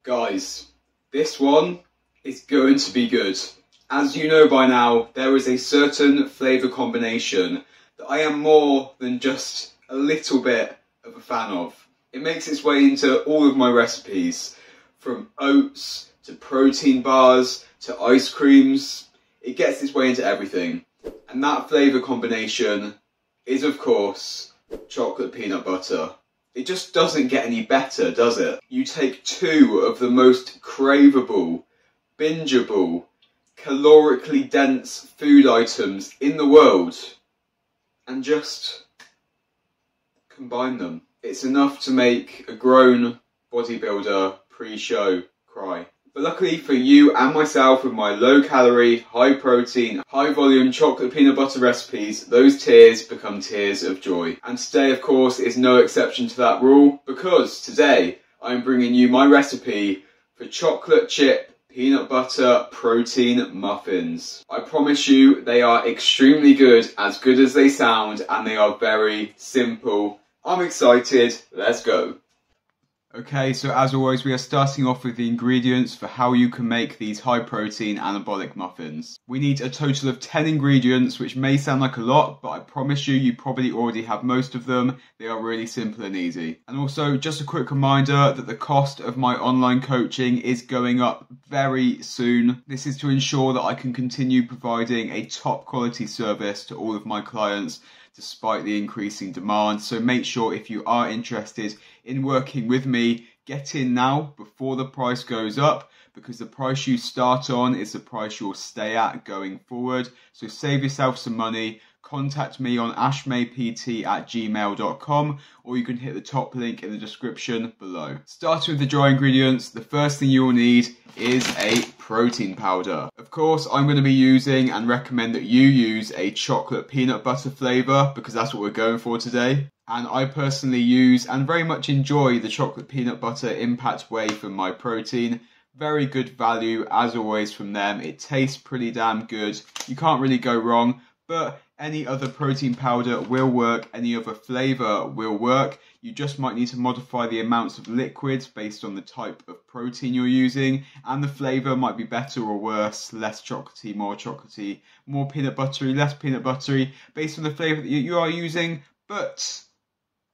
Guys, this one is going to be good. As you know by now, there is a certain flavour combination that I am more than just a little bit of a fan of. It makes its way into all of my recipes, from oats to protein bars to ice creams. It gets its way into everything. And that flavour combination is, of course, chocolate peanut butter. It just doesn't get any better, does it? You take two of the most craveable, bingeable, calorically dense food items in the world and just combine them. It's enough to make a grown bodybuilder pre-show cry. But luckily for you and myself, with my low calorie, high protein, high volume chocolate peanut butter recipes, those tears become tears of joy. And today, of course, is no exception to that rule, because today I'm bringing you my recipe for chocolate chip peanut butter protein muffins. I promise you they are extremely good as they sound, and they are very simple. I'm excited, let's go. Okay, so as always, we are starting off with the ingredients for how you can make these high protein anabolic muffins. We need a total of 10 ingredients, which may sound like a lot, but I promise you probably already have most of them. They are really simple and easy. And also, just a quick reminder that the cost of my online coaching is going up very soon. This is to ensure that I can continue providing a top quality service to all of my clients despite the increasing demand. So make sure, if you are interested in working with me, get in now before the price goes up, because the price you start on is the price you'll stay at going forward. So save yourself some money. Contact me on ashmaypt@gmail.com, or you can hit the top link in the description below. Starting with the dry ingredients, the first thing you will need is a protein powder. Of course, I'm going to be using and recommend that you use a chocolate peanut butter flavour, because that's what we're going for today. And I personally use and very much enjoy the chocolate peanut butter impact whey for my protein. Very good value as always from them. It tastes pretty damn good. You can't really go wrong, but any other protein powder will work, any other flavour will work. You just might need to modify the amounts of liquids based on the type of protein you're using, and the flavour might be better or worse, less chocolatey, more peanut buttery, less peanut buttery, based on the flavour that you are using, but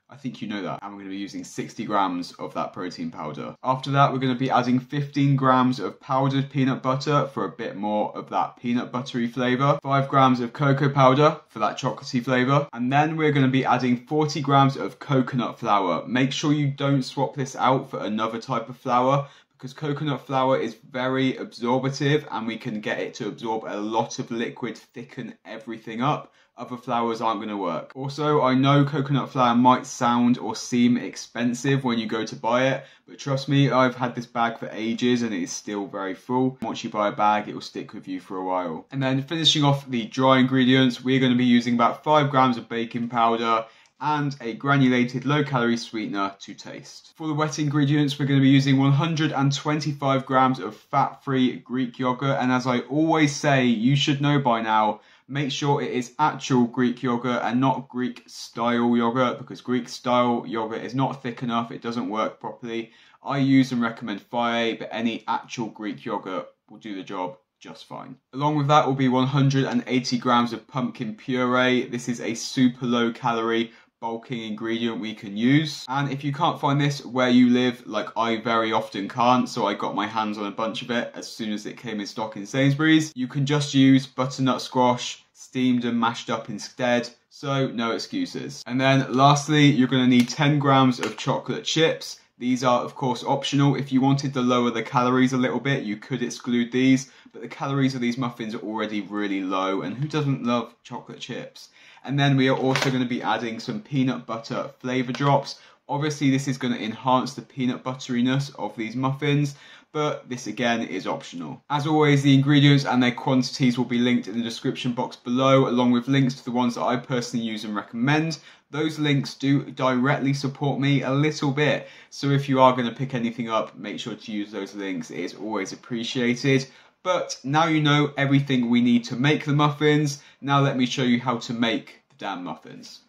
I think you know that. And we're going to be using 60 grams of that protein powder. After that, we're going to be adding 15 grams of powdered peanut butter for a bit more of that peanut buttery flavour. 5 grams of cocoa powder for that chocolatey flavour. And then we're going to be adding 40 grams of coconut flour. Make sure you don't swap this out for another type of flour, because coconut flour is very absorbative and we can get it to absorb a lot of liquid, thicken everything up. Other flours aren't going to work. Also, I know coconut flour might sound or seem expensive when you go to buy it, but trust me, I've had this bag for ages and it is still very full. Once you buy a bag, it will stick with you for a while. And then finishing off the dry ingredients, we're going to be using about 5 grams of baking powder and a granulated low-calorie sweetener to taste. For the wet ingredients, we're going to be using 125 grams of fat-free Greek yogurt, and as I always say, you should know by now, make sure it is actual Greek yogurt and not Greek style yogurt, because Greek style yogurt is not thick enough, it doesn't work properly. I use and recommend Fire, but any actual Greek yogurt will do the job just fine. Along with that will be 180 grams of pumpkin puree. This is a super low calorie bulking ingredient we can use, and if you can't find this where you live, like I very often can't, so I got my hands on a bunch of it as soon as it came in stock in Sainsbury's, you can just use butternut squash steamed and mashed up instead, so no excuses. And then lastly, you're going to need 10 grams of chocolate chips. These are of course optional. If you wanted to lower the calories a little bit, you could exclude these, but the calories of these muffins are already really low, and who doesn't love chocolate chips? And then we are also going to be adding some peanut butter flavour drops. Obviously this is going to enhance the peanut butteriness of these muffins, but this again is optional. As always, the ingredients and their quantities will be linked in the description box below, along with links to the ones that I personally use and recommend. Those links do directly support me a little bit, so if you are going to pick anything up, make sure to use those links. It is always appreciated. But now you know everything we need to make the muffins. Now let me show you how to make the damn muffins.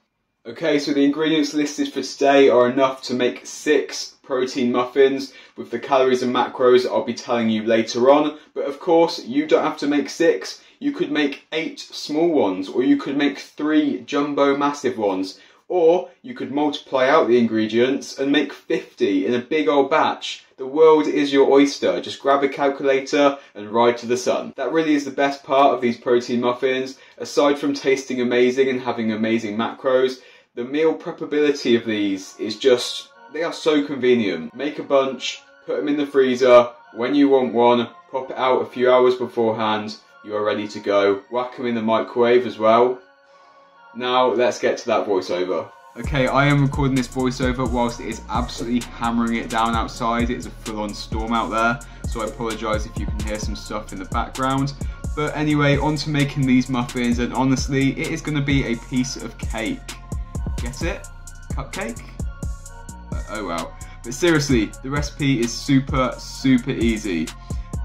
Okay, so the ingredients listed for today are enough to make 6 protein muffins with the calories and macros I'll be telling you later on. But of course, you don't have to make 6. You could make 8 small ones, or you could make 3 jumbo massive ones. Or you could multiply out the ingredients and make 50 in a big old batch. The world is your oyster. Just grab a calculator and ride to the sun. That really is the best part of these protein muffins. Aside from tasting amazing and having amazing macros, the meal preppability of these is just, they are so convenient. Make a bunch, put them in the freezer. When you want one, pop it out a few hours beforehand. You are ready to go. Whack them in the microwave as well. Now let's get to that voiceover. Okay, I am recording this voiceover whilst it is absolutely hammering it down outside. It is a full-on storm out there, so I apologise if you can hear some stuff in the background. But anyway, on to making these muffins, and honestly, it is going to be a piece of cake. Get it? Cupcake? Oh wow. But seriously, the recipe is super easy.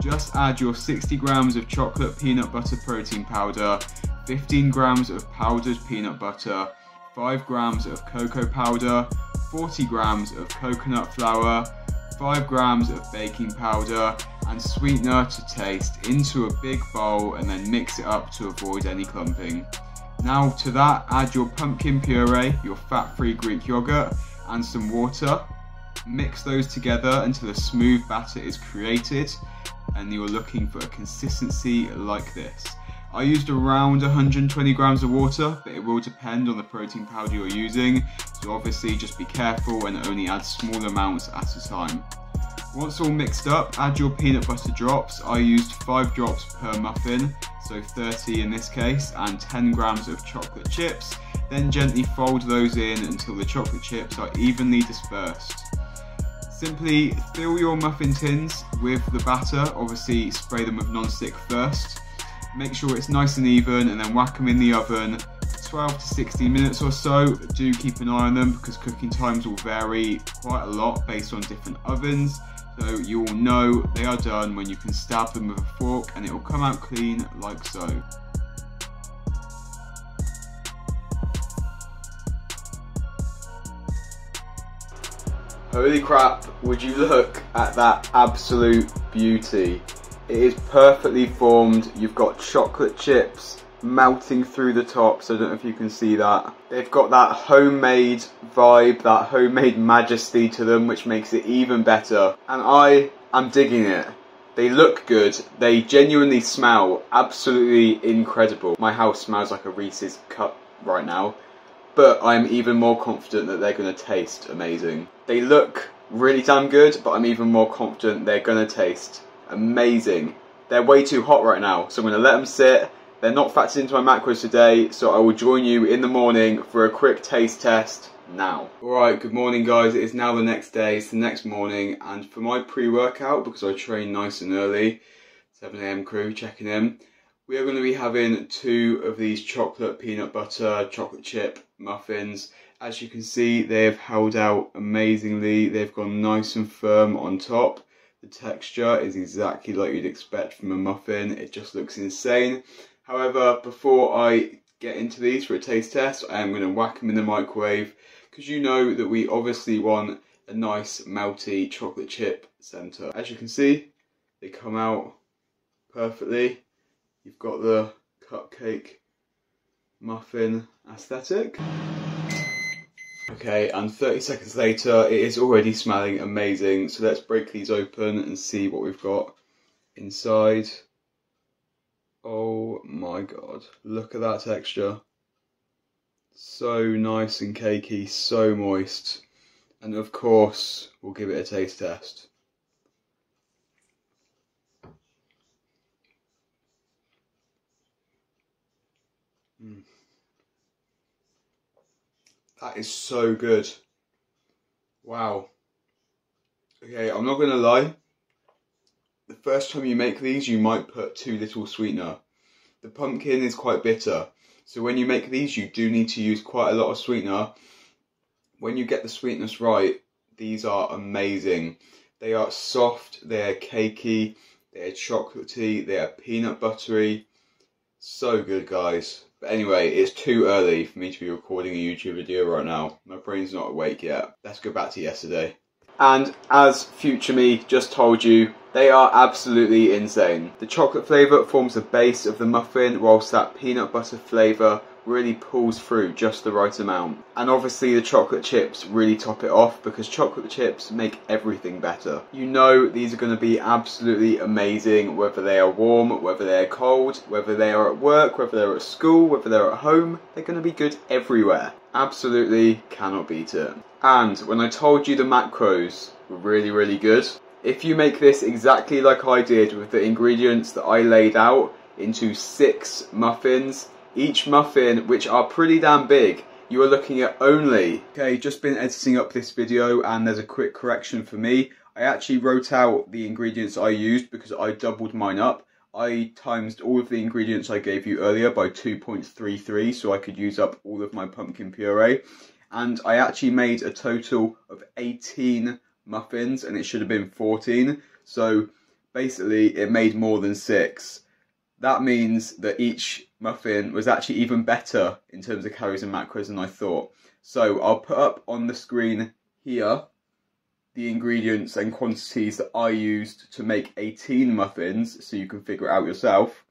Just add your 60 grams of chocolate peanut butter protein powder, 15 grams of powdered peanut butter, 5 grams of cocoa powder, 40 grams of coconut flour, 5 grams of baking powder, and sweetener to taste into a big bowl, and then mix it up to avoid any clumping. Now to that, add your pumpkin puree, your fat-free Greek yogurt, and some water. Mix those together until a smooth batter is created, and you're looking for a consistency like this. I used around 120 grams of water, but it will depend on the protein powder you're using, so obviously just be careful and only add small amounts at a time. Once all mixed up, add your peanut butter drops. I used 5 drops per muffin, so 30 in this case, and 10 grams of chocolate chips. Then gently fold those in until the chocolate chips are evenly dispersed. Simply fill your muffin tins with the batter, obviously spray them with non-stick first. Make sure it's nice and even, and then whack them in the oven 12 to 16 minutes or so. Do keep an eye on them because cooking times will vary quite a lot based on different ovens. So you will know they are done when you can stab them with a fork and it will come out clean like so. Holy crap, would you look at that absolute beauty. It is perfectly formed. You've got chocolate chips melting through the top, so I don't know if you can see that. They've got that homemade vibe, that homemade majesty to them, which makes it even better. And I am digging it. They look good. They genuinely smell absolutely incredible. My house smells like a Reese's cup right now, but I'm even more confident that they're going to taste amazing. They look really damn good, but I'm even more confident they're going to taste amazing. They're way too hot right now, so I'm going to let them sit. They're not factored into my macros today, so I will join you in the morning for a quick taste test now. Alright, good morning guys. It is now the next day, it's the next morning, and for my pre-workout, because I train nice and early, 7 AM crew checking in, we are going to be having 2 of these chocolate peanut butter chocolate chip muffins. As you can see, they have held out amazingly. They've gone nice and firm on top. The texture is exactly like you'd expect from a muffin. It just looks insane. However, before I get into these for a taste test, I am going to whack them in the microwave because you know that we obviously want a nice melty chocolate chip centre. As you can see, they come out perfectly. You've got the cupcake muffin aesthetic. Okay, and 30 seconds later, it is already smelling amazing. So let's break these open and see what we've got inside. Oh my god, look at that texture. So nice and cakey, so moist. And of course, we'll give it a taste test. That is so good. Wow. Okay, I'm not going to lie. The first time you make these, you might put too little sweetener. The pumpkin is quite bitter. So when you make these, you do need to use quite a lot of sweetener. When you get the sweetness right, these are amazing. They are soft, they are cakey, they are chocolatey, they are peanut buttery. So good, guys. But anyway, it's too early for me to be recording a YouTube video right now. My brain's not awake yet. Let's go back to yesterday. And as future me just told you, they are absolutely insane. The chocolate flavour forms the base of the muffin, whilst that peanut butter flavour really pulls through just the right amount. And obviously the chocolate chips really top it off, because chocolate chips make everything better. You know these are going to be absolutely amazing, whether they are warm, whether they are cold, whether they are at work, whether they're at school, whether they're at home. They're going to be good everywhere. Absolutely cannot beat it. And when I told you the macros were really good, if you make this exactly like I did with the ingredients that I laid out into 6 muffins, each muffin, which are pretty damn big, you are looking at only... Okay, just been editing up this video and there's a quick correction for me. I actually wrote out the ingredients I used because I doubled mine up. I times all of the ingredients I gave you earlier by 2.33 so I could use up all of my pumpkin puree. And I actually made a total of 18 muffins, and it should have been 14. So basically it made more than 6. That means that each muffin was actually even better in terms of calories and macros than I thought. So I'll put up on the screen here the ingredients and quantities that I used to make 18 muffins, so you can figure it out yourself.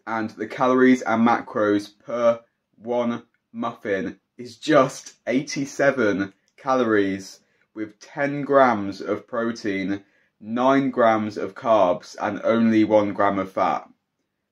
And the calories and macros per one muffin is just 87 calories with 10 grams of protein, 9 grams of carbs and only 1 gram of fat.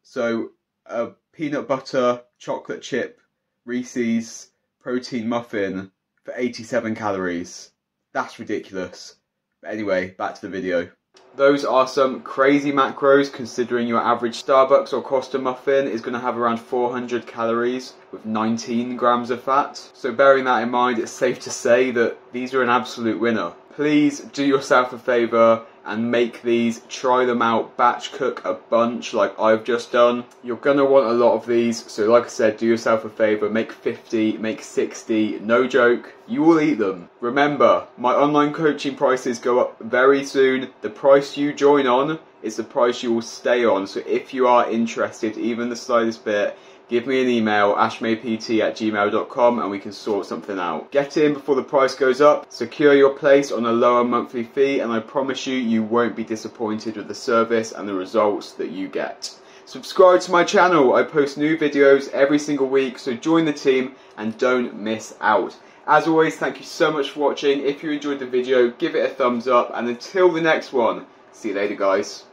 So a peanut butter chocolate chip Reese's protein muffin for 87 calories. That's ridiculous. But anyway, back to the video. Those are some crazy macros, considering your average Starbucks or Costa muffin is going to have around 400 calories with 19 grams of fat. So bearing that in mind, it's safe to say that these are an absolute winner. Please do yourself a favour and make these, try them out, batch cook a bunch like I've just done. You're going to want a lot of these, so like I said, do yourself a favour, make 50, make 60, no joke, you will eat them. Remember, my online coaching prices go up very soon. The price you join on is the price you will stay on, so if you are interested, even the slightest bit, give me an email, ashmaypt@gmail.com, and we can sort something out. Get in before the price goes up, secure your place on a lower monthly fee, and I promise you, you won't be disappointed with the service and the results that you get. Subscribe to my channel, I post new videos every single week, so join the team and don't miss out. As always, thank you so much for watching. If you enjoyed the video, give it a thumbs up, and until the next one, see you later guys.